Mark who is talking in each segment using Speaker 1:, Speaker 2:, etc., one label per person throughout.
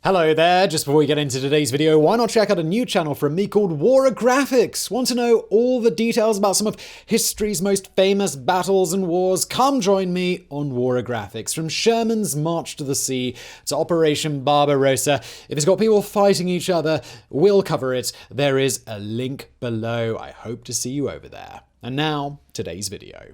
Speaker 1: Hello there, just before we get into today's video, why not check out a new channel from me called Warographics? Want to know all the details about some of history's most famous battles and wars? Come join me on Warographics. From Sherman's March to the Sea to Operation Barbarossa, if it's got people fighting each other, we'll cover it. There is a link below. I hope to see you over there. And now, today's video.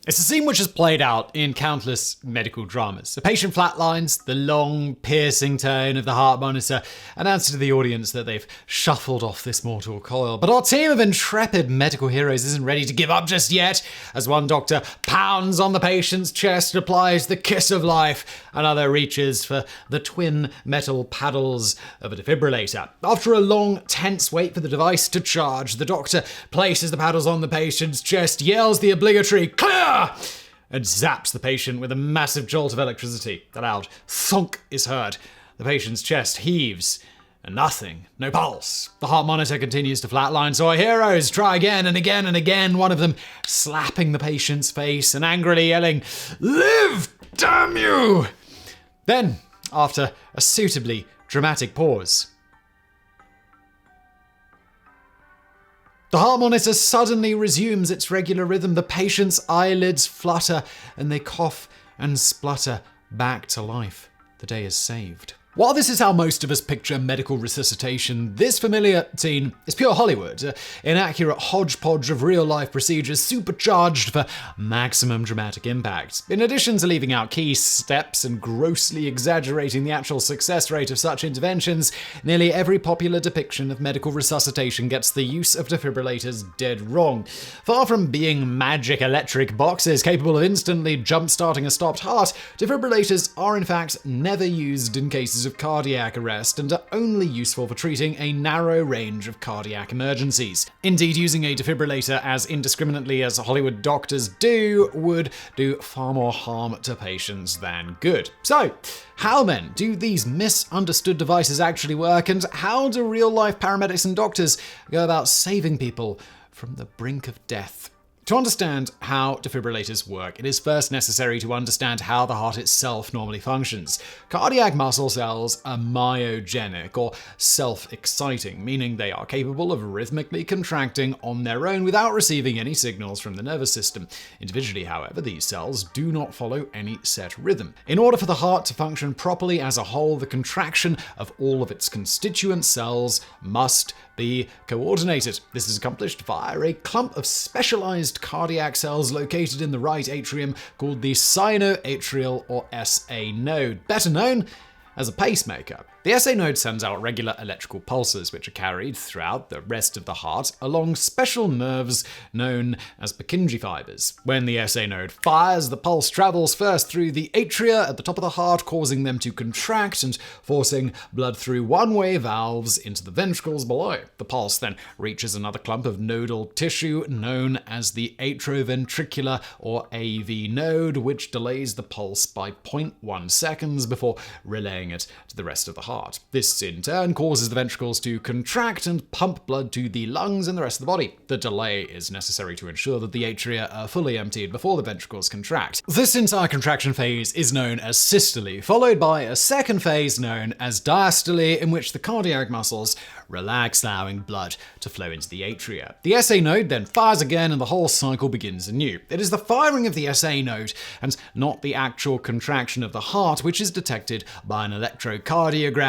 Speaker 1: It's a scene which is played out in countless medical dramas. A patient flatlines, the long, piercing tone of the heart monitor announces to the audience that they've shuffled off this mortal coil. But our team of intrepid medical heroes isn't ready to give up just yet, as one doctor pounds on the patient's chest and applies the kiss of life. Another reaches for the twin metal paddles of a defibrillator. After a long, tense wait for the device to charge, the doctor places the paddles on the patient's chest, yells the obligatory "clear!" and zaps the patient with a massive jolt of electricity. A loud thunk is heard. The patient's chest heaves, and nothing, no pulse. The heart monitor continues to flatline, so our heroes try again and again and again, one of them slapping the patient's face and angrily yelling, "Live, damn you!" Then, after a suitably dramatic pause, the heart monitor suddenly resumes its regular rhythm. The patient's eyelids flutter and they cough and splutter back to life. The day is saved. While this is how most of us picture medical resuscitation, this familiar scene is pure Hollywood, an inaccurate hodgepodge of real-life procedures supercharged for maximum dramatic impact. In addition to leaving out key steps and grossly exaggerating the actual success rate of such interventions, nearly every popular depiction of medical resuscitation gets the use of defibrillators dead wrong. Far from being magic electric boxes capable of instantly jump-starting a stopped heart, defibrillators are in fact never used in cases of cardiac arrest and are only useful for treating a narrow range of cardiac emergencies. Indeed, using a defibrillator as indiscriminately as Hollywood doctors do would do far more harm to patients than good. So, how then do these misunderstood devices actually work, and how do real-life paramedics and doctors go about saving people from the brink of death? To understand how defibrillators work, it is first necessary to understand how the heart itself normally functions. Cardiac muscle cells are myogenic, or self-exciting, meaning they are capable of rhythmically contracting on their own without receiving any signals from the nervous system. Individually, however, these cells do not follow any set rhythm. In order for the heart to function properly as a whole, the contraction of all of its constituent cells must be coordinated. This is accomplished via a clump of specialized cardiac cells located in the right atrium called the sinoatrial or SA node, better known as a pacemaker. The SA node sends out regular electrical pulses, which are carried throughout the rest of the heart along special nerves known as Purkinje fibers. When the SA node fires, the pulse travels first through the atria at the top of the heart, causing them to contract and forcing blood through one-way valves into the ventricles below. The pulse then reaches another clump of nodal tissue known as the atrioventricular or AV node, which delays the pulse by 0.1 seconds before relaying it to the rest of the heart. This in turn causes the ventricles to contract and pump blood to the lungs and the rest of the body. The delay is necessary to ensure that the atria are fully emptied before the ventricles contract. This entire contraction phase is known as systole, followed by a second phase known as diastole, in which the cardiac muscles relax, allowing blood to flow into the atria. The SA node then fires again and the whole cycle begins anew. It is the firing of the SA node and not the actual contraction of the heart which is detected by an electrocardiogram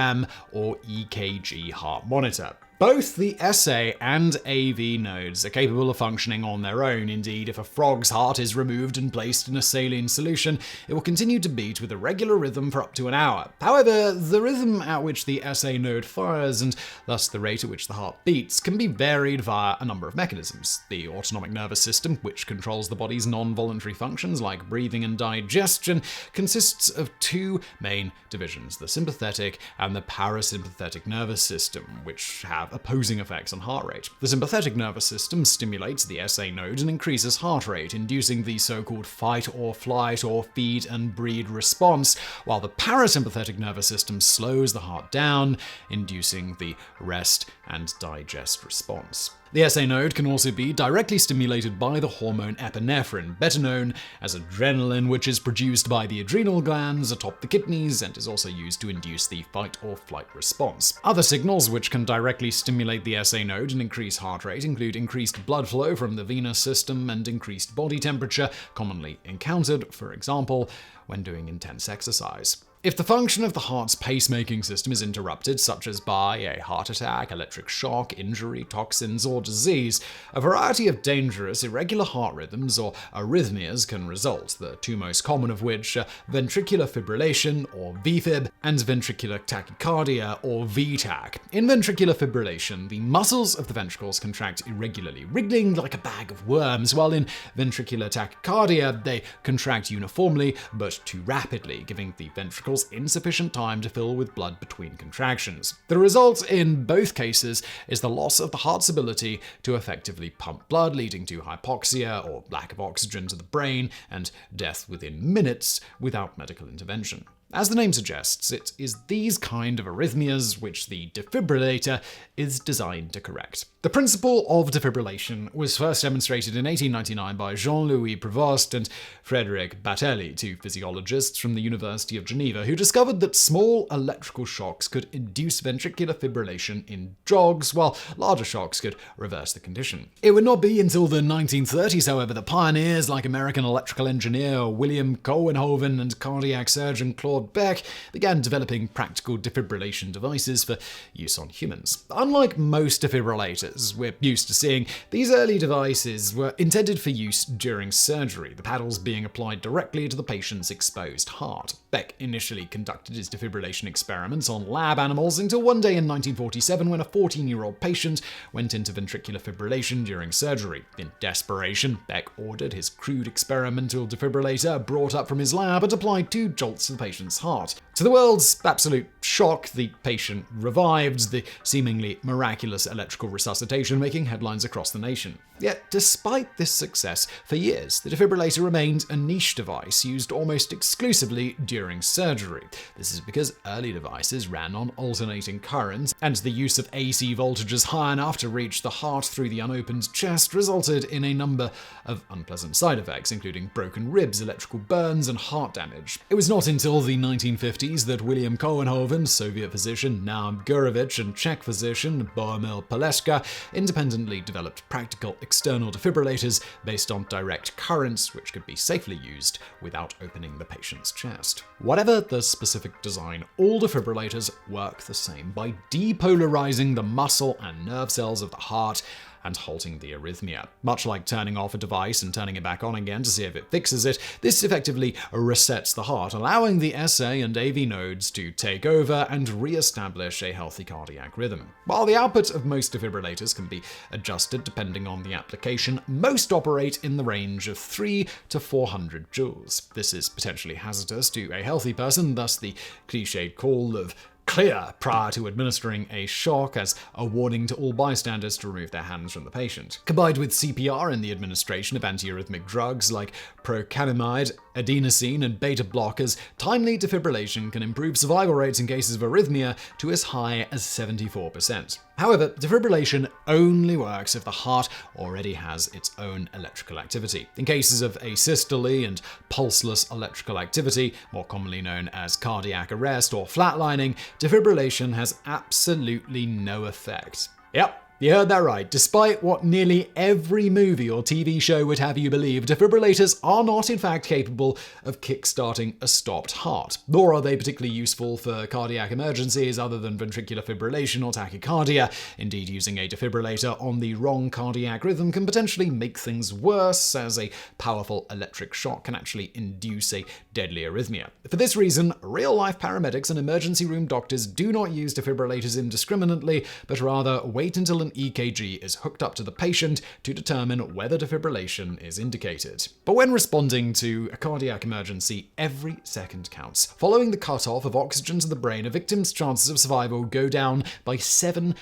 Speaker 1: or EKG heart monitor. Both the SA and AV nodes are capable of functioning on their own. Indeed, if a frog's heart is removed and placed in a saline solution, it will continue to beat with a regular rhythm for up to an hour. However, the rhythm at which the SA node fires, and thus the rate at which the heart beats, can be varied via a number of mechanisms. The autonomic nervous system, which controls the body's non-voluntary functions like breathing and digestion, consists of two main divisions, the sympathetic and the parasympathetic nervous system, which have opposing effects on heart rate. The sympathetic nervous system stimulates the SA node and increases heart rate, inducing the so-called fight or flight or feed and breed response, while the parasympathetic nervous system slows the heart down, inducing the rest and digest response. The SA node can also be directly stimulated by the hormone epinephrine, better known as adrenaline, which is produced by the adrenal glands atop the kidneys and is also used to induce the fight or flight response. Other signals which can directly stimulate the SA node and increase heart rate include increased blood flow from the venous system and increased body temperature, commonly encountered, for example, when doing intense exercise. If the function of the heart's pacemaking system is interrupted, such as by a heart attack, electric shock, injury, toxins, or disease, a variety of dangerous irregular heart rhythms or arrhythmias can result, the two most common of which are ventricular fibrillation, or VFib, and ventricular tachycardia, or VTach. In ventricular fibrillation, the muscles of the ventricles contract irregularly, wriggling like a bag of worms, while in ventricular tachycardia, they contract uniformly but too rapidly, giving the ventricles insufficient time to fill with blood between contractions. The result in both cases is the loss of the heart's ability to effectively pump blood, leading to hypoxia or lack of oxygen to the brain and death within minutes without medical intervention. As the name suggests, it is these kind of arrhythmias which the defibrillator is designed to correct. The principle of defibrillation was first demonstrated in 1899 by Jean-Louis Prévost and Frédéric Batelli, two physiologists from the University of Geneva, who discovered that small electrical shocks could induce ventricular fibrillation in dogs, while larger shocks could reverse the condition. It would not be until the 1930s, however, that pioneers like American electrical engineer William Cohenhoven and cardiac surgeon Claude Beck began developing practical defibrillation devices for use on humans. Unlike most defibrillators we're used to seeing, these early devices were intended for use during surgery, the paddles being applied directly to the patient's exposed heart. Beck initially conducted his defibrillation experiments on lab animals until one day in 1947 when a 14-year-old patient went into ventricular fibrillation during surgery. In desperation, Beck ordered his crude experimental defibrillator brought up from his lab and applied 2 jolts to the patient's heart. To the world's absolute shock, the patient revived, the seemingly miraculous electrical resuscitation making headlines across the nation. Yet, despite this success, for years, the defibrillator remained a niche device used almost exclusively during surgery. This is because early devices ran on alternating currents, and the use of AC voltages high enough to reach the heart through the unopened chest resulted in a number of unpleasant side effects, including broken ribs, electrical burns, and heart damage. It was not until the 1950s that William Cohenhoven, Soviet physician Naum Gurevich, and Czech physician Bohumil Paleska independently developed practical external defibrillators based on direct currents, which could be safely used without opening the patient's chest. Whatever the specific design, all defibrillators work the same by depolarizing the muscle and nerve cells of the heart and halting the arrhythmia. Much like turning off a device and turning it back on again to see if it fixes it, this effectively resets the heart, allowing the SA and AV nodes to take over and re-establish a healthy cardiac rhythm. While the output of most defibrillators can be adjusted depending on the application, most operate in the range of 3 to 400 joules. This is potentially hazardous to a healthy person, thus the cliched call of clear prior to administering a shock as a warning to all bystanders to remove their hands from the patient. Combined with CPR and the administration of antiarrhythmic drugs like procainamide, adenosine, and beta blockers, timely defibrillation can improve survival rates in cases of arrhythmia to as high as 74%. However, defibrillation only works if the heart already has its own electrical activity. In cases of asystole and pulseless electrical activity, more commonly known as cardiac arrest or flatlining, defibrillation has absolutely no effect. Yep. You heard that right. Despite what nearly every movie or TV show would have you believe, defibrillators are not in fact capable of kickstarting a stopped heart, nor are they particularly useful for cardiac emergencies other than ventricular fibrillation or tachycardia. Indeed, using a defibrillator on the wrong cardiac rhythm can potentially make things worse, as a powerful electric shock can actually induce a deadly arrhythmia. For this reason, real-life paramedics and emergency room doctors do not use defibrillators indiscriminately, but rather wait until an EKG is hooked up to the patient to determine whether defibrillation is indicated. But when responding to a cardiac emergency, every second counts. Following the cutoff of oxygen to the brain, a victim's chances of survival go down by 7%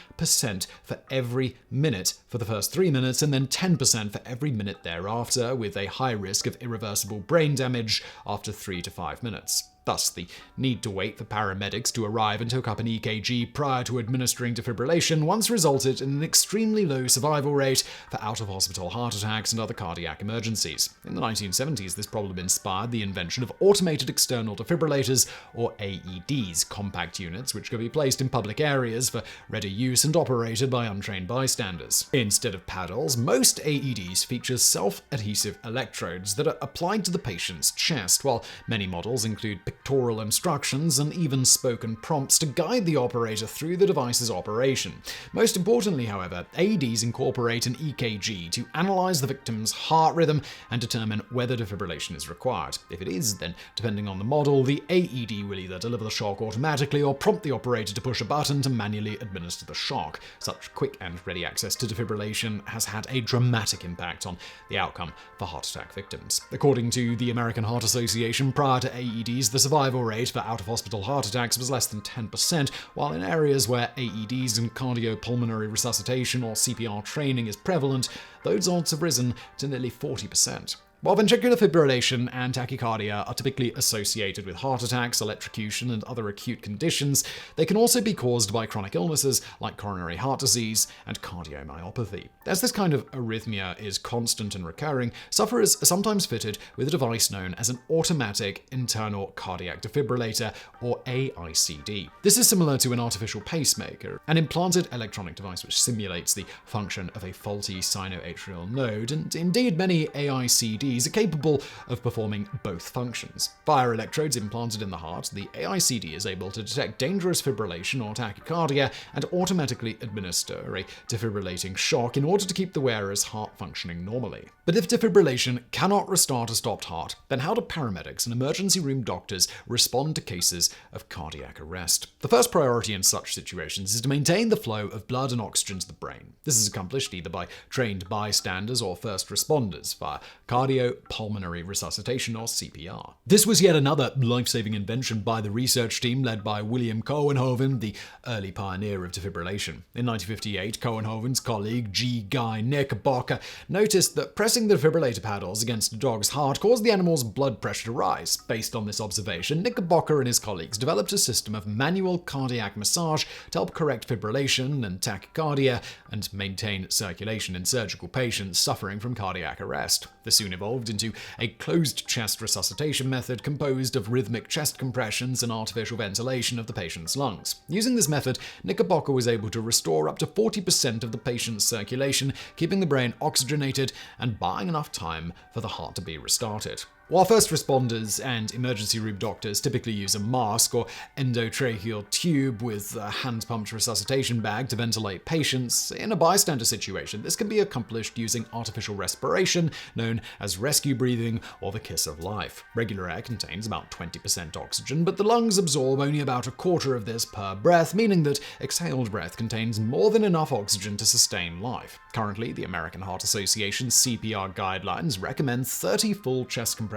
Speaker 1: for every minute for the first 3 minutes, and then 10% for every minute thereafter, with a high risk of irreversible brain damage after 3 to 5 minutes. Thus, the need to wait for paramedics to arrive and hook up an EKG prior to administering defibrillation once resulted in an extremely low survival rate for out-of-hospital heart attacks and other cardiac emergencies. In the 1970s, this problem inspired the invention of automated external defibrillators, or AEDs, compact units which could be placed in public areas for ready use and operated by untrained bystanders. Instead of paddles, most AEDs feature self-adhesive electrodes that are applied to the patient's chest, while many models include pictorial instructions and even spoken prompts to guide the operator through the device's operation. Most importantly, however, AEDs incorporate an EKG to analyze the victim's heart rhythm and determine whether defibrillation is required. If it is, then depending on the model, the AED will either deliver the shock automatically or prompt the operator to push a button to manually administer the shock. Such quick and ready access to defibrillation has had a dramatic impact on the outcome for heart attack victims. According to the American Heart Association, prior to AEDs, the survival rate for out-of-hospital heart attacks was less than 10%, while in areas where AEDs and cardiopulmonary resuscitation or CPR training is prevalent, those odds have risen to nearly 40%. While ventricular fibrillation and tachycardia are typically associated with heart attacks, electrocution, and other acute conditions, they can also be caused by chronic illnesses like coronary heart disease and cardiomyopathy. As this kind of arrhythmia is constant and recurring, sufferers are sometimes fitted with a device known as an automatic internal cardiac defibrillator, or AICD. This is similar to an artificial pacemaker, an implanted electronic device which simulates the function of a faulty sinoatrial node, and indeed many AICDs are capable of performing both functions. Via electrodes implanted in the heart, the AICD is able to detect dangerous fibrillation or tachycardia and automatically administer a defibrillating shock in order to keep the wearer's heart functioning normally. But if defibrillation cannot restart a stopped heart, then how do paramedics and emergency room doctors respond to cases of cardiac arrest? The first priority in such situations is to maintain the flow of blood and oxygen to the brain. This is accomplished either by trained bystanders or first responders via cardiopulmonary resuscitation, or CPR. This was yet another life-saving invention by the research team led by William Cohenhoven, the early pioneer of defibrillation. In 1958, Cohenhoven's colleague G. Guy Knickerbocker noticed that pressing the defibrillator paddles against a dog's heart caused the animal's blood pressure to rise. Based on this observation, Knickerbocker and his colleagues developed a system of manual cardiac massage to help correct fibrillation and tachycardia and maintain circulation in surgical patients suffering from cardiac arrest. This soon evolved into a closed chest resuscitation method composed of rhythmic chest compressions and artificial ventilation of the patient's lungs. Using this method, Knickerbocker was able to restore up to 40% of the patient's circulation, keeping the brain oxygenated and buying enough time for the heart to be restarted. While first responders and emergency room doctors typically use a mask or endotracheal tube with a hand-pumped resuscitation bag to ventilate patients, in a bystander situation, this can be accomplished using artificial respiration, known as rescue breathing or the kiss of life. Regular air contains about 20% oxygen, but the lungs absorb only about a quarter of this per breath, meaning that exhaled breath contains more than enough oxygen to sustain life. Currently, the American Heart Association's CPR guidelines recommend 30 full chest compressions,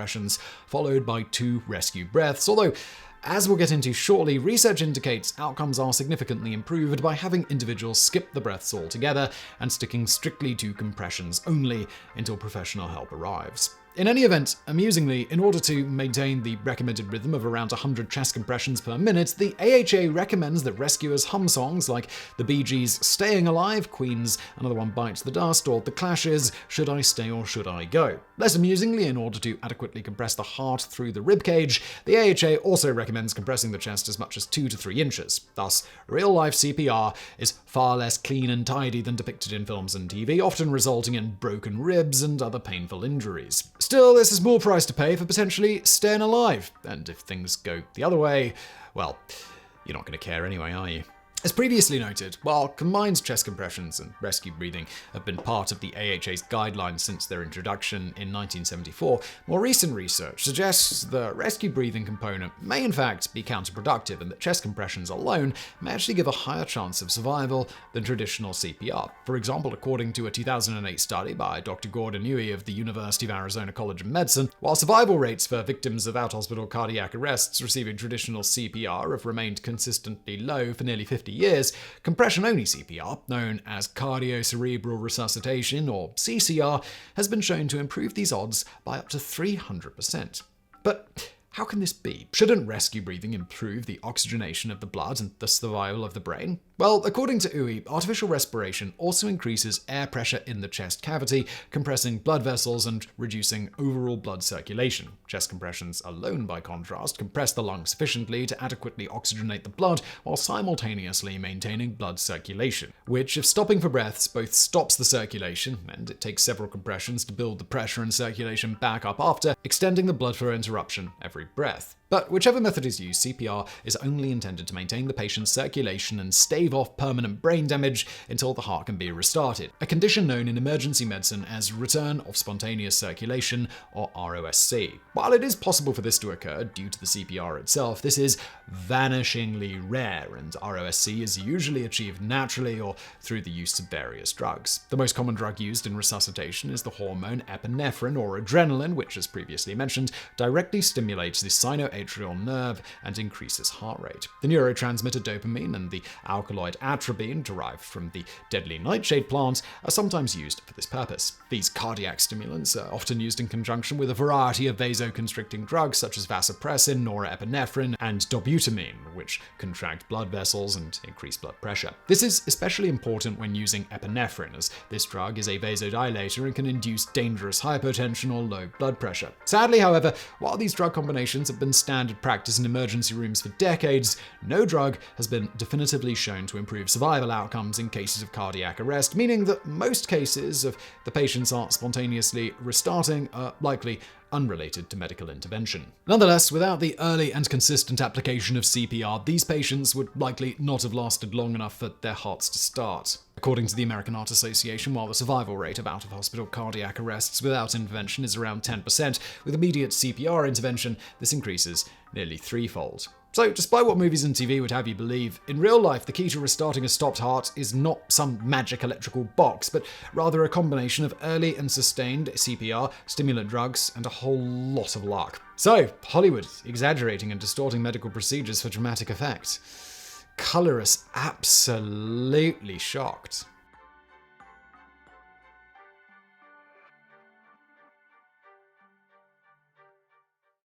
Speaker 1: followed by 2 rescue breaths, although, as we'll get into shortly, research indicates outcomes are significantly improved by having individuals skip the breaths altogether and sticking strictly to compressions only until professional help arrives. In any event, amusingly, in order to maintain the recommended rhythm of around 100 chest compressions per minute, the AHA recommends that rescuers hum songs like the Bee Gees' Staying Alive, Queen's Another One Bites the Dust, or The Clash's Should I Stay or Should I Go? Less amusingly, in order to adequately compress the heart through the ribcage, the AHA also recommends compressing the chest as much as 2 to 3 inches. Thus, real-life CPR is far less clean and tidy than depicted in films and TV, often resulting in broken ribs and other painful injuries. Still, there's a small price to pay for potentially staying alive, and if things go the other way, well, you're not going to care anyway, are you? As previously noted, while combined chest compressions and rescue breathing have been part of the AHA's guidelines since their introduction in 1974, more recent research suggests the rescue breathing component may in fact be counterproductive and that chest compressions alone may actually give a higher chance of survival than traditional CPR. For example, according to a 2008 study by Dr. Gordon Newey of the University of Arizona College of Medicine, while survival rates for victims of out-hospital cardiac arrests receiving traditional CPR have remained consistently low for nearly 50 years, compression-only CPR, known as cardiocerebral resuscitation or CCR, has been shown to improve these odds by up to 300%. But How can this be? Shouldn't rescue breathing improve the oxygenation of the blood and the survival of the brain? Well, according to UI, artificial respiration also increases air pressure in the chest cavity, compressing blood vessels and reducing overall blood circulation. Chest compressions alone, by contrast, compress the lungs sufficiently to adequately oxygenate the blood while simultaneously maintaining blood circulation, which, if stopping for breaths, both stops the circulation, and it takes several compressions to build the pressure and circulation back up after, extending the blood flow interruption every breath. But whichever method is used, CPR is only intended to maintain the patient's circulation and stave off permanent brain damage until the heart can be restarted, a condition known in emergency medicine as return of spontaneous circulation, or ROSC. While it is possible for this to occur due to the CPR itself, this is vanishingly rare, and ROSC is usually achieved naturally or through the use of various drugs. The most common drug used in resuscitation is the hormone epinephrine, or adrenaline, which, as previously mentioned, directly stimulates the sinoatrial nerve and increases heart rate. The neurotransmitter dopamine and the alkaloid atropine, derived from the deadly nightshade plant, are sometimes used for this purpose. These cardiac stimulants are often used in conjunction with a variety of vasoconstricting drugs such as vasopressin, norepinephrine, and dobutamine, which contract blood vessels and increase blood pressure. This is especially important when using epinephrine, as this drug is a vasodilator and can induce dangerous hypotension or low blood pressure. Sadly, however, while these drug combinations have been standard practice in emergency rooms for decades, no drug has been definitively shown to improve survival outcomes in cases of cardiac arrest, meaning that most cases of the patient's heart spontaneously restarting are likely unrelated to medical intervention. Nonetheless, without the early and consistent application of CPR, these patients would likely not have lasted long enough for their hearts to start. According to the American Heart Association, while the survival rate of out-of-hospital cardiac arrests without intervention is around 10%, with immediate CPR intervention, this increases nearly threefold. So, despite what movies and TV would have you believe, in real life the key to restarting a stopped heart is not some magic electrical box, but rather a combination of early and sustained CPR, stimulant drugs, and a whole lot of luck. So, Hollywood exaggerating and distorting medical procedures for dramatic effect. Color us absolutely shocked.